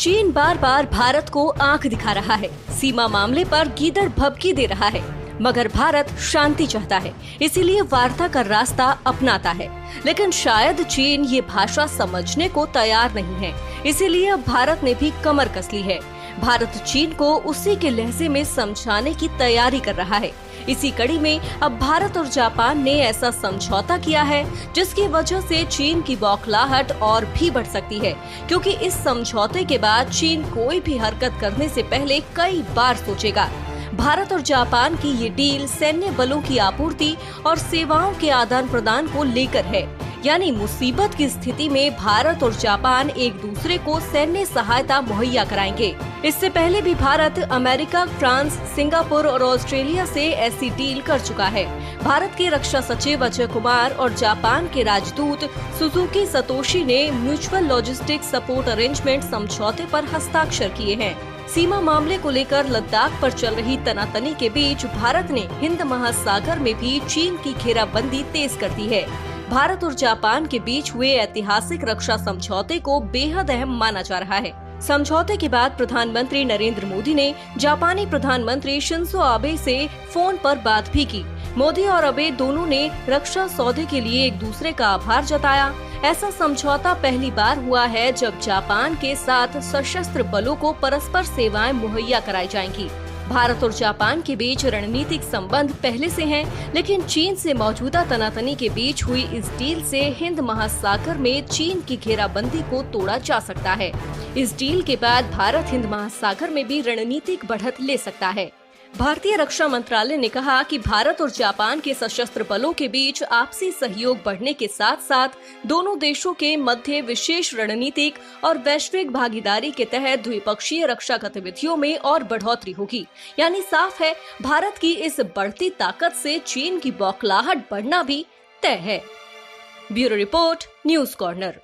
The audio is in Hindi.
चीन बार बार भारत को आंख दिखा रहा है, सीमा मामले पर गीदड़ भभकी दे रहा है, मगर भारत शांति चाहता है, इसीलिए वार्ता का रास्ता अपनाता है। लेकिन शायद चीन ये भाषा समझने को तैयार नहीं है, इसीलिए अब भारत ने भी कमर कस ली है। भारत चीन को उसी के लहजे में समझाने की तैयारी कर रहा है। इसी कड़ी में अब भारत और जापान ने ऐसा समझौता किया है जिसकी वजह से चीन की बौखलाहट और भी बढ़ सकती है, क्योंकि इस समझौते के बाद चीन कोई भी हरकत करने से पहले कई बार सोचेगा। भारत और जापान की ये डील सैन्य बलों की आपूर्ति और सेवाओं के आदान प्रदान को लेकर है, यानी मुसीबत की स्थिति में भारत और जापान एक दूसरे को सैन्य सहायता मुहैया कराएंगे। इससे पहले भी भारत अमेरिका, फ्रांस, सिंगापुर और ऑस्ट्रेलिया से ऐसी डील कर चुका है। भारत के रक्षा सचिव अजय कुमार और जापान के राजदूत सुजुकी सतोशी ने म्यूचुअल लॉजिस्टिक सपोर्ट अरेंजमेंट समझौते पर हस्ताक्षर किए हैं। सीमा मामले को लेकर लद्दाख पर चल रही तनातनी के बीच भारत ने हिंद महासागर में भी चीन की घेराबंदी तेज कर दी है। भारत और जापान के बीच हुए ऐतिहासिक रक्षा समझौते को बेहद अहम माना जा रहा है। समझौते के बाद प्रधानमंत्री नरेंद्र मोदी ने जापानी प्रधानमंत्री शिंजो आबे से फोन पर बात भी की। मोदी और आबे दोनों ने रक्षा सौदे के लिए एक दूसरे का आभार जताया। ऐसा समझौता पहली बार हुआ है जब जापान के साथ सशस्त्र बलों को परस्पर सेवाएं मुहैया कराई जाएंगी। भारत और जापान के बीच रणनीतिक संबंध पहले से हैं, लेकिन चीन से मौजूदा तनातनी के बीच हुई इस डील से हिंद महासागर में चीन की घेराबंदी को तोड़ा जा सकता है। इस डील के बाद भारत हिंद महासागर में भी रणनीतिक बढ़त ले सकता है। भारतीय रक्षा मंत्रालय ने कहा कि भारत और जापान के सशस्त्र बलों के बीच आपसी सहयोग बढ़ने के साथ साथ दोनों देशों के मध्य विशेष रणनीतिक और वैश्विक भागीदारी के तहत द्विपक्षीय रक्षा गतिविधियों में और बढ़ोतरी होगी। यानी साफ है, भारत की इस बढ़ती ताकत से चीन की बौखलाहट बढ़ना भी तय है। Bureau report, news corner.